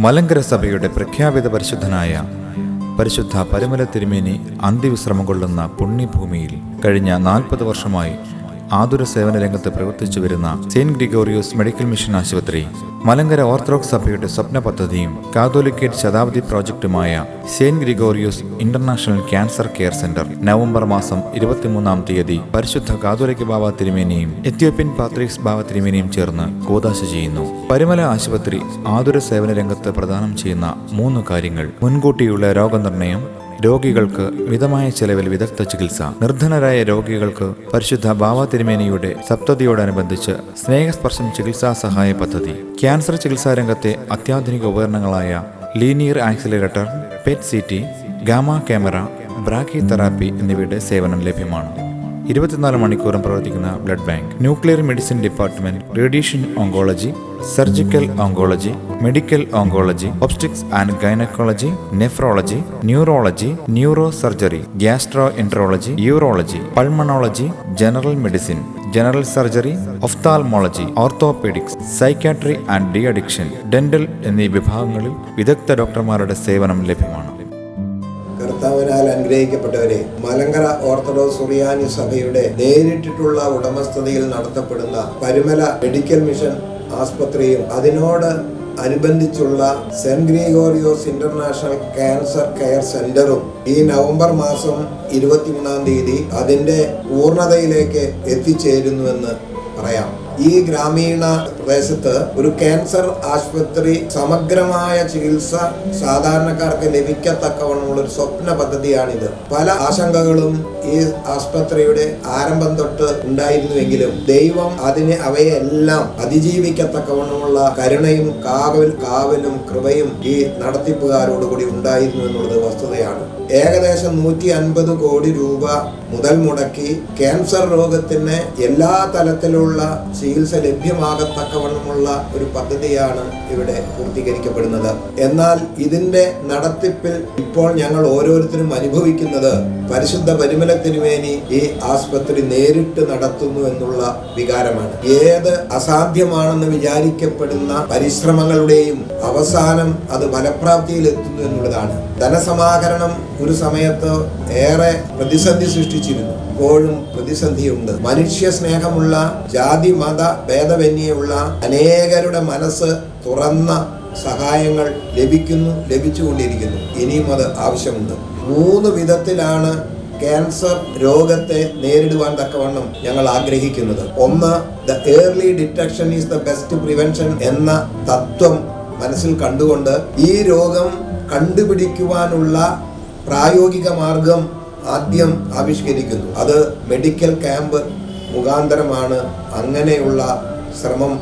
മലങ്കര സഭയുടെ പ്രഖ്യാപിത പരിശുദ്ധനായ പരിശുദ്ധ പരിമല തിരുമേനി അന്ത്യവിശ്രമം കൊള്ളുന്ന പുണ്യഭൂമിയിൽ കഴിഞ്ഞ 40 വർഷമായി ആതുര സേവന രംഗത്ത് പ്രവർത്തിച്ചു വരുന്ന സെയിന്റ് ഗ്രിഗോറിയോസ് മെഡിക്കൽ മിഷൻ ആശുപത്രി മലങ്കര ഓർത്തഡോക്സ് സഭയുടെ സ്വപ്ന പദ്ധതിയും കാതോലിക്കേറ്റ് ശതാബ്ദി പ്രോജക്റ്റുമായ Saint Gregorios international cancer care centre November മാസം 23-ാം തീയതി പരിശുദ്ധ കാതോലിക്ക ബാവ തിരുമേനിയും എത്യോപ്യൻ പാത്രീസ് ബാവ തിരുമേനിയും ചേർന്ന് കൂദാശ ചെയ്യുന്നു. പരിമല ആശുപത്രി ആതുര സേവന രംഗത്ത് പ്രദാനം ചെയ്യുന്ന 3 കാര്യങ്ങൾ: മുൻകൂട്ടിയുള്ള രോഗനിർണയം, രോഗികൾക്ക് മിതമായ ചെലവിൽ വിദഗ്ധ ചികിത്സ, നിർധനരായ രോഗികൾക്ക് പരിശുദ്ധ ബാവ തിരുമേനിയുടെ സപ്തതിയോടനുബന്ധിച്ച് സ്നേഹസ്പർശം ചികിത്സാ സഹായ പദ്ധതി. ക്യാൻസർ ചികിത്സാ രംഗത്തെ അത്യാധുനിക ഉപകരണങ്ങളായ linear accelerator, PET CT, gamma camera, brachytherapy എന്നിവയുടെ സേവനം ലഭ്യമാണ്. 24 മണിക്കൂറും പ്രവർത്തിക്കുന്ന blood bank, nuclear medicine department, radiation oncology, surgical oncology, medical oncology, obstetrics and gynaecology, nephrology, neurology, neuro surgery, gastroenterology, urology, pulmonology, general medicine, general surgery, ophthalmology, orthopaedics, psychiatry and de addiction, dental എന്നീ വിഭാഗങ്ങളിൽ വിദഗ്ധ ഡോക്ടർമാരുടെ സേവനം ലഭ്യമാണ്. കർത്താവിനാൽ അനുഗ്രഹിക്കപ്പെട്ടവരെ, Malankara orthodox സുറിയാനി സഭയുടെ നേരിട്ടിട്ടുള്ള ഉടമസ്ഥതയിൽ നടത്തപ്പെടുന്ന Parumala medical mission ആസ്പത്രിയും അതിനോട് അനുബന്ധിച്ചുള്ള saint Gregorios international cancer care സെന്ററും ഈ നവംബർ മാസം 23-ാം തീയതി അതിന്റെ പൂർണ്ണതയിലേക്ക് എത്തിച്ചേരുന്നുവെന്ന് പറയാം. ഈ ഗ്രാമീണ പ്രദേശത്ത് ഒരു ക്യാൻസർ ആശുപത്രി സമഗ്രമായ ചികിത്സ സാധാരണക്കാർക്ക് ലഭിക്കത്തക്കവണ്ണമുള്ള ഒരു സ്വപ്ന പദ്ധതിയാണിത്. പല ആശങ്കകളും ഈ ആശുപത്രിയുടെ ആരംഭം തൊട്ട് ഉണ്ടായിരുന്നുവെങ്കിലും ദൈവം അവയെല്ലാം അതിജീവിക്കത്തക്കവണ്ണമുള്ള കരുണയും കാവലും കൃപയും ഈ നടത്തിപ്പുകാരോടുകൂടി ഉണ്ടായിരുന്നു എന്നുള്ളത് വസ്തുതയാണ്. ഏകദേശം 150 കോടി രൂപ മുതൽ മുടക്കി ക്യാൻസർ രോഗത്തിന് എല്ലാ തലത്തിലുള്ള ചികിത്സ ലഭ്യമാകത്തക്കവണ്ണമുള്ള ഒരു പദ്ധതിയാണ് ഇവിടെ പൂർത്തീകരിക്കപ്പെടുന്നത്. എന്നാൽ ഇതിന്റെ നടത്തിപ്പിൽ ഇപ്പോൾ ഞങ്ങൾ ഓരോരുത്തരും അനുഭവിക്കുന്നത് പരിശുദ്ധ പരിമല തിരുമേനി ഈ ആസ്പത്രി നേരിട്ട് നടത്തുന്നു എന്നുള്ള വികാരമാണ്. ഏത് അസാധ്യമാണെന്ന് വിചാരിക്കപ്പെടുന്ന പരിശ്രമങ്ങളുടെയും അവസാനം അത് ഫലപ്രാപ്തിയിൽ എത്തുന്നു എന്നുള്ളതാണ്. ധനസമാഹരണം ഒരു സമയത്ത് ഏറെ പ്രതിസന്ധി സൃഷ്ടിച്ചിരുന്നു. ഇപ്പോഴും പ്രതിസന്ധിയുണ്ട്. മനുഷ്യ സ്നേഹമുള്ള, ജാതി മത ഭേദമന്യേയുള്ള അനേകരുടെ മനസ്സ് തുറന്ന സഹായങ്ങൾ ലഭിച്ചുകൊണ്ടിരിക്കുന്നു. ഇനിയും അത് ആവശ്യമുണ്ട്. 3 വിധത്തിലാണ് ക്യാൻസർ രോഗത്തെ നേരിടുവാൻ തക്കവണ്ണം ഞങ്ങൾ ആഗ്രഹിക്കുന്നത്. ഒന്ന്, the early detection is the best prevention എന്ന തത്വം മനസ്സിൽ കണ്ടുകൊണ്ട് ഈ രോഗം കണ്ടുപിടിക്കുവാനുള്ള പ്രായോഗിക മാർഗം ആദ്യം ആവിഷ്കരിക്കുന്നു. അത് മെഡിക്കൽ ക്യാമ്പ് മുഖാന്തരമാണ് അങ്ങനെയുള്ള ശ്രമം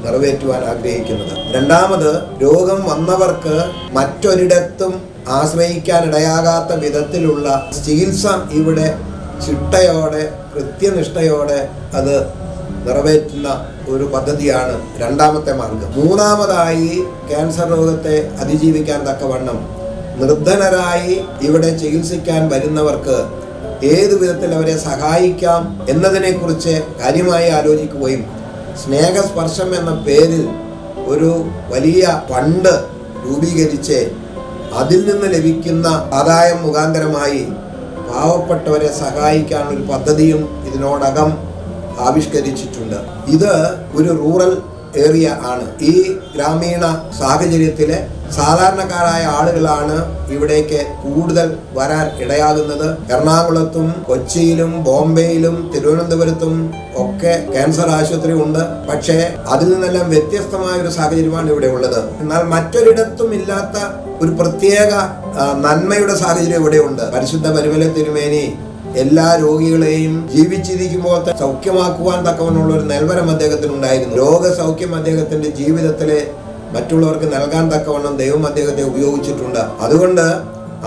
നിറവേറ്റുവാൻ ആഗ്രഹിക്കുന്നത്. രണ്ടാമത്, രോഗം വന്നവർക്ക് മറ്റൊരിടത്തും ആശ്രയിക്കാനിടയാകാത്ത വിധത്തിലുള്ള ചികിത്സ ഇവിടെ ചിട്ടയോടെ കൃത്യനിഷ്ഠയോടെ അത് നിറവേറ്റുന്ന ഒരു പദ്ധതിയാണ് രണ്ടാമത്തെ മാർഗം. മൂന്നാമതായി, ക്യാൻസർ രോഗത്തെ അതിജീവിക്കാൻ തക്കവണ്ണം നിർധനരായി ഇവിടെ ചികിത്സിക്കാൻ വരുന്നവർക്ക് ഏതു വിധത്തിൽ അവരെ സഹായിക്കാം എന്നതിനെക്കുറിച്ച് കാര്യമായി ആലോചിക്കുകയും സ്നേഹസ്പർശം എന്ന പേരിൽ ഒരു വലിയ ഫണ്ട് രൂപീകരിച്ച് അതിൽ നിന്ന് ലഭിക്കുന്ന ആദായം മുഖാന്തരമായി പാവപ്പെട്ടവരെ സഹായിക്കാനൊരു പദ്ധതിയും ഇതിനോടകം ആവിഷ്കരിച്ചിട്ടുണ്ട്. ഇത് ഒരു റൂറൽ ഏരിയ ആണ്. ഈ ഗ്രാമീണ സാഹചര്യത്തിലെ സാധാരണക്കാരായ ആളുകളാണ് ഇവിടേക്ക് കൂടുതൽ വരാൻ ഇടയാകുന്നത്. എറണാകുളത്തും കൊച്ചിയിലും ബോംബെയിലും തിരുവനന്തപുരത്തും ഒക്കെ ക്യാൻസർ ആശുപത്രി ഉണ്ട്. പക്ഷേ അതിൽ നിന്നെല്ലാം വ്യത്യസ്തമായ ഒരു സാഹചര്യമാണ് ഇവിടെ ഉള്ളത്. എന്നാൽ മറ്റൊരിടത്തും ഇല്ലാത്ത ഒരു പ്രത്യേക നന്മയുടെ സാഹചര്യം ഇവിടെ ഉണ്ട്. പരിശുദ്ധ പരിമല തിരുമേനി എല്ലാ രോഗികളെയും ജീവിച്ചിരിക്കുമ്പോൾ സൗഖ്യമാക്കുവാൻ തക്കവണ്ണമുള്ള ഒരു നൽവരം അദ്ദേഹത്തിനുണ്ടായിരുന്നു. രോഗസൗഖ്യം അദ്ദേഹത്തിന്റെ ജീവിതത്തിലെ മറ്റുള്ളവർക്ക് നൽകാൻ തക്കവണ്ണം ദൈവം അദ്ദേഹത്തെ ഉപയോഗിച്ചിട്ടുണ്ട്. അതുകൊണ്ട്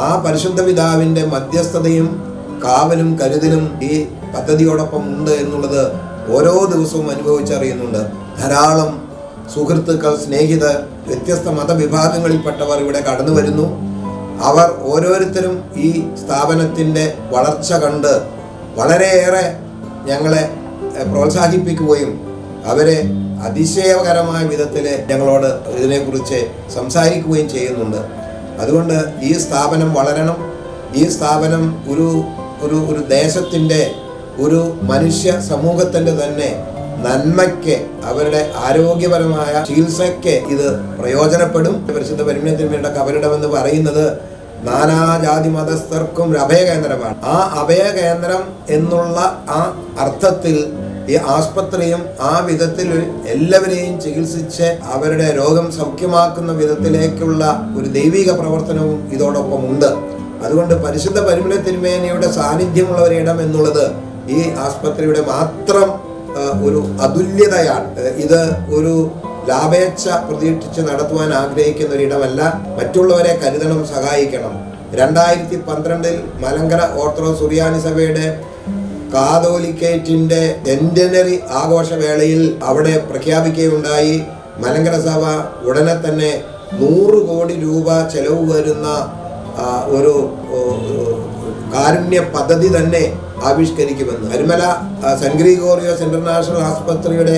ആ പരിശുദ്ധ പിതാവിന്റെ മധ്യസ്ഥതയും കാവലും കരുതലും ഈ പദ്ധതിയോടൊപ്പം ഉണ്ട് എന്നുള്ളത് ഓരോ ദിവസവും അനുഭവിച്ചറിയുന്നുണ്ട്. ധാരാളം സുഹൃത്തുക്കൾ, സ്നേഹിതർ, വ്യത്യസ്ത മതവിഭാഗങ്ങളിൽപ്പെട്ടവർ ഇവിടെ കടന്നു വരുന്നു. അവർ ഓരോരുത്തരും ഈ സ്ഥാപനത്തിൻ്റെ വളർച്ച കണ്ട് വളരെയേറെ ഞങ്ങളെ പ്രോത്സാഹിപ്പിക്കുകയും അവരെ അതിശയകരമായ വിധത്തിൽ ഞങ്ങളോട് ഇതിനെക്കുറിച്ച് സംസാരിക്കുകയും ചെയ്യുന്നുണ്ട്. അതുകൊണ്ട് ഈ സ്ഥാപനം വളരണം. ഈ സ്ഥാപനം ഒരു ദേശത്തിൻ്റെ, ഒരു മനുഷ്യ സമൂഹത്തിൻ്റെ തന്നെ നന്മയ്ക്ക്, അവരുടെ ആരോഗ്യപരമായ ചികിത്സയ്ക്ക് ഇത് പ്രയോജനപ്പെടും. പരിശുദ്ധ പരിമളത്തിന്മേലുള്ള കബറിടമെന്ന് പറയുന്നത് നാനാജാതി മതസ്ഥർക്കും ഒരു അഭയകേന്ദ്രമാണ്. ആ അഭയകേന്ദ്രം എന്നുള്ള ആ അർത്ഥത്തിൽ ഈ ആസ്പത്രിയും ആ വിധത്തിൽ എല്ലാവരെയും ചികിത്സിച്ച് അവരുടെ രോഗം സൗഖ്യമാക്കുന്ന വിധത്തിലേക്കുള്ള ഒരു ദൈവിക പ്രവർത്തനവും ഇതോടൊപ്പം ഉണ്ട്. അതുകൊണ്ട് പരിശുദ്ധ പരിമള തിരുമേനിയുടെ സാന്നിധ്യമുള്ള ഒരിടം എന്നുള്ളത് ഈ ആസ്പത്രിയുടെ മാത്രം ഒരു അതുല്യതയാണ്. ഇത് ഒരു ലാഭേച്ഛ പ്രതീക്ഷിച്ച് നടത്തുവാൻ ആഗ്രഹിക്കുന്ന ഒരിടമല്ല. മറ്റുള്ളവരെ കരുതണം, സഹായിക്കണം. 2012 മലങ്കര ഓർത്തഡോക്സ് സുറിയാനി സഭയുടെ കാതോലിക്കേറ്റിന്റെ സെന്റിനറി ആഘോഷവേളയിൽ അവിടെ പ്രഖ്യാപിക്കുകയുണ്ടായി. മലങ്കര സഭ ഉടനെ തന്നെ 100 കോടി രൂപ ചെലവ് വരുന്ന ഒരു കാരുണ്യ പദ്ധതി തന്നെ ആവിഷ്കരിക്കുമെന്ന്. പരിമല സെന്റ് ഗ്രിഗോറിയോസ് ഇന്റർനാഷണൽ ആസ്പത്രിയുടെ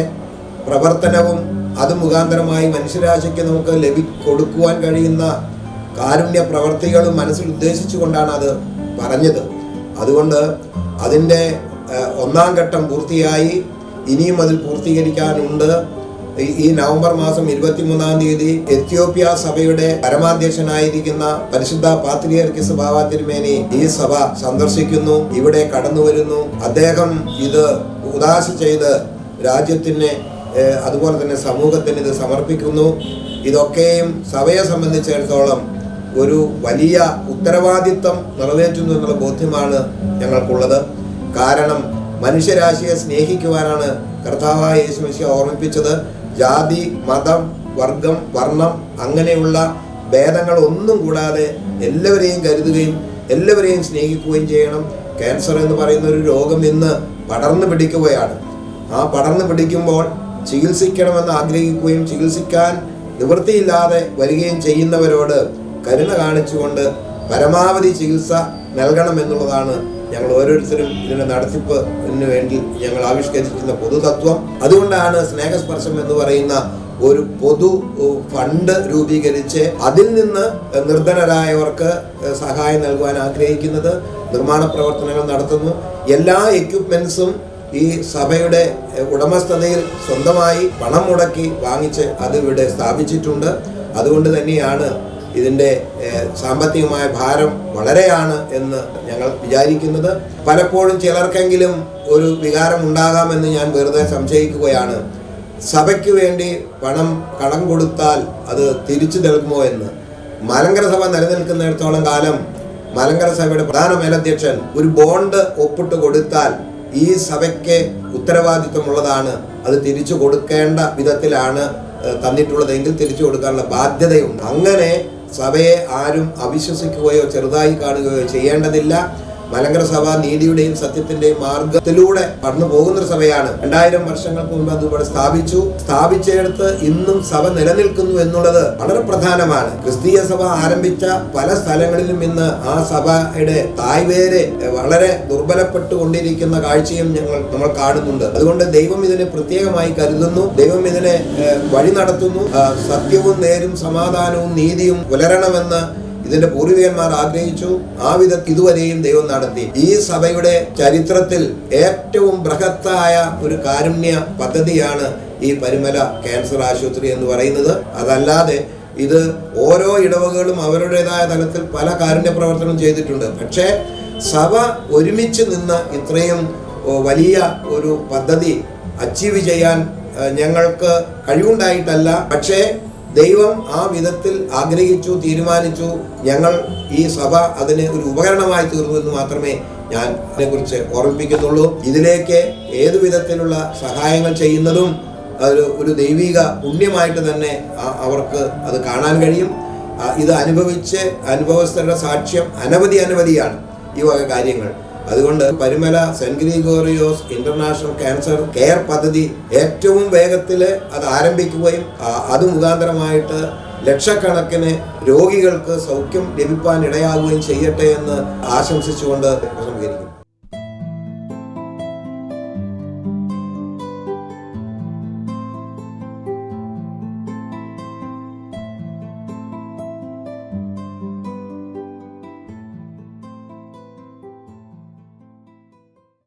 പ്രവർത്തനവും അത് മുഖാന്തരമായി മനുഷ്യരാശിക്ക് നമുക്ക് കൊടുക്കുവാൻ കഴിയുന്ന കാരുണ്യ പ്രവർത്തികളും മനസ്സിൽ ഉദ്ദേശിച്ചുകൊണ്ടാണ് അത് പറഞ്ഞത്. അതുകൊണ്ട് അതിൻ്റെ 1ാം ഘട്ടം പൂർത്തിയായി. ഇനിയും അതിൽ പൂർത്തീകരിക്കാനുണ്ട്. ഈ നവംബർ മാസം 23-ാം തീയതി എത്യോപ്യ സഭയുടെ പരമാധ്യക്ഷനായിരിക്കുന്ന പരിശുദ്ധ പാത്രിയർക്കീസ് ബാവ തിരുമേനി ഈ സഭ സന്ദർശിക്കുന്നു, ഇവിടെ കടന്നു വരുന്നു. അദ്ദേഹം ഇത് ഉദാശ ചെയ്ത് രാജ്യത്തിന് അതുപോലെ തന്നെ സമൂഹത്തിന് ഇത് സമർപ്പിക്കുന്നു. ഇതൊക്കെയും സഭയെ സംബന്ധിച്ചിടത്തോളം ഒരു വലിയ ഉത്തരവാദിത്വം നിറവേറ്റുന്നു എന്നുള്ള ബോധ്യമാണ് ഞങ്ങൾക്കുള്ളത്. കാരണം മനുഷ്യരാശിയെ സ്നേഹിക്കുവാനാണ് കർത്താവായ യേശു മിശിഹ ഓർമ്മിപ്പിച്ചത്. ജാതി, മതം, വർഗം, വർണ്ണം അങ്ങനെയുള്ള ഭേദങ്ങളൊന്നും കൂടാതെ എല്ലാവരെയും കരുതുകയും എല്ലാവരെയും സ്നേഹിക്കുകയും ചെയ്യണം. ക്യാൻസർ എന്ന് പറയുന്ന ഒരു രോഗം ഇന്ന് പടർന്നു പിടിക്കുകയാണ്. ആ പടർന്നു പിടിക്കുമ്പോൾ ചികിത്സിക്കണമെന്ന് ആഗ്രഹിക്കുകയും ചികിത്സിക്കാൻ നിവൃത്തിയില്ലാതെ വരികയും ചെയ്യുന്നവരോട് കരുണ കാണിച്ചുകൊണ്ട് പരമാവധി ചികിത്സ നൽകണമെന്നുള്ളതാണ് ഞങ്ങൾ ഓരോരുത്തരും ഇതിൻ്റെ നടത്തിപ്പിന് വേണ്ടി ഞങ്ങൾ ആവിഷ്കരിക്കുന്ന പൊതുതത്വം. അതുകൊണ്ടാണ് സ്നേഹസ്പർശം എന്ന് പറയുന്ന ഒരു പൊതു ഫണ്ട് രൂപീകരിച്ച് അതിൽ നിന്ന് നിർധനരായവർക്ക് സഹായം നൽകുവാൻ ആഗ്രഹിക്കുന്നത്. നിർമ്മാണ പ്രവർത്തനങ്ങൾ നടത്തുന്നു. എല്ലാ എക്യുപ്മെന്റ്സും ഈ സഭയുടെ ഉടമസ്ഥതയിൽ സ്വന്തമായി പണം മുടക്കി വാങ്ങിച്ച് അത് ഇവിടെ സ്ഥാപിച്ചിട്ടുണ്ട്. അതുകൊണ്ട് തന്നെയാണ് ഇതിൻ്റെ സാമ്പത്തികമായ ഭാരം വളരെയാണ് എന്ന് ഞങ്ങൾ വിചാരിക്കുന്നത്. പലപ്പോഴും ചിലർക്കെങ്കിലും ഒരു വികാരം ഉണ്ടാകാമെന്ന് ഞാൻ വെറുതെ സംശയിക്കുകയാണ്. സഭയ്ക്ക് വേണ്ടി പണം കടം കൊടുത്താൽ അത് തിരിച്ചു നൽകുമോ എന്ന്. മലങ്കര സഭ നിലനിൽക്കുന്നിടത്തോളം കാലം മലങ്കര സഭയുടെ പ്രധാന മേലധ്യക്ഷൻ ഒരു ബോണ്ട് ഒപ്പിട്ട് കൊടുത്താൽ ഈ സഭയ്ക്ക് ഉത്തരവാദിത്വമുള്ളതാണ്. അത് തിരിച്ചു കൊടുക്കേണ്ട വിധത്തിലാണ് തന്നിട്ടുള്ളതെങ്കിൽ തിരിച്ചു കൊടുക്കാനുള്ള ബാധ്യതയുണ്ട്. അങ്ങനെ സഭയെ ആരും അവിശ്വസിക്കുകയോ ചെറുതായി കാണുകയോ ചെയ്യേണ്ടതില്ല. മലങ്കര സഭ നീതിയുടെയും സത്യത്തിന്റെയും മാർഗത്തിലൂടെ കടന്നു പോകുന്നൊരു സഭയാണ്. 2000 വർഷങ്ങൾക്ക് മുമ്പ് അത് ഇവിടെ സ്ഥാപിച്ചെടുത്ത് ഇന്നും സഭ നിലനിൽക്കുന്നു എന്നുള്ളത് വളരെ പ്രധാനമാണ്. ക്രിസ്തീയ സഭ ആരംഭിച്ച പല സ്ഥലങ്ങളിലും ഇന്ന് ആ സഭയുടെ തായ്വേര് വളരെ ദുർബലപ്പെട്ടുകൊണ്ടിരിക്കുന്ന കാഴ്ചയും നമ്മൾ കാണുന്നുണ്ട്. അതുകൊണ്ട് ദൈവം ഇതിനെ പ്രത്യേകമായി കരുതുന്നു. ദൈവം ഇതിനെ വഴി നടത്തുന്നു. സത്യവും നേരും സമാധാനവും നീതിയും പുലരണമെന്ന് ഇതിന്റെ പൂർവികന്മാർ ആഗ്രഹിച്ചു. ആ വിധത്തിൽ ഇതുവരെയും ദൈവം നടത്തി. ഈ സഭയുടെ ചരിത്രത്തിൽ ഏറ്റവും ബൃഹത്തായ ഒരു കാരുണ്യ പദ്ധതിയാണ് ഈ പരിമല ക്യാൻസർ ആശുപത്രി എന്ന് പറയുന്നത്. അതല്ലാതെ ഇത് ഓരോ ഇടവകകളും അവരുടേതായ തലത്തിൽ പല കാരുണ്യ പ്രവർത്തനം ചെയ്തിട്ടുണ്ട്. പക്ഷേ സഭ ഒരുമിച്ച് നിന്ന് ഇത്രയും വലിയ ഒരു പദ്ധതി അച്ചീവ് ചെയ്യാൻ ഞങ്ങൾക്ക് കഴിവുണ്ടായിട്ടല്ല. പക്ഷേ ദൈവം ആ വിധത്തിൽ ആഗ്രഹിച്ചു, തീരുമാനിച്ചു. ഞങ്ങൾ ഈ സഭ അതിന് ഒരു ഉപകരണമായി തീർന്നു എന്ന് മാത്രമേ ഞാൻ അതിനെക്കുറിച്ച് ഓർമ്മിപ്പിക്കുന്നുള്ളൂ. ഇതിലേക്ക് ഏതു വിധത്തിലുള്ള സഹായങ്ങൾ ചെയ്യുന്നതും ഒരു ദൈവിക പുണ്യമായിട്ട് തന്നെ അവർക്ക് അത് കാണാൻ കഴിയും. ഇത് അനുഭവസ്ഥരുടെ സാക്ഷ്യം അനവധിയാണ് ഈ വക കാര്യങ്ങൾ. അതുകൊണ്ട് Parumala Saint Gregorios international cancer care പദ്ധതി ഏറ്റവും വേഗത്തിൽ അത് ആരംഭിക്കുകയും അത് മുഖാന്തരമായിട്ട് ലക്ഷക്കണക്കിന് രോഗികൾക്ക് സൗഖ്യം ലഭിക്കാൻ ഇടയാകുകയും ചെയ്യട്ടെ എന്ന് ആശംസിച്ചുകൊണ്ട് ഉപസംഹരിക്കുന്നു.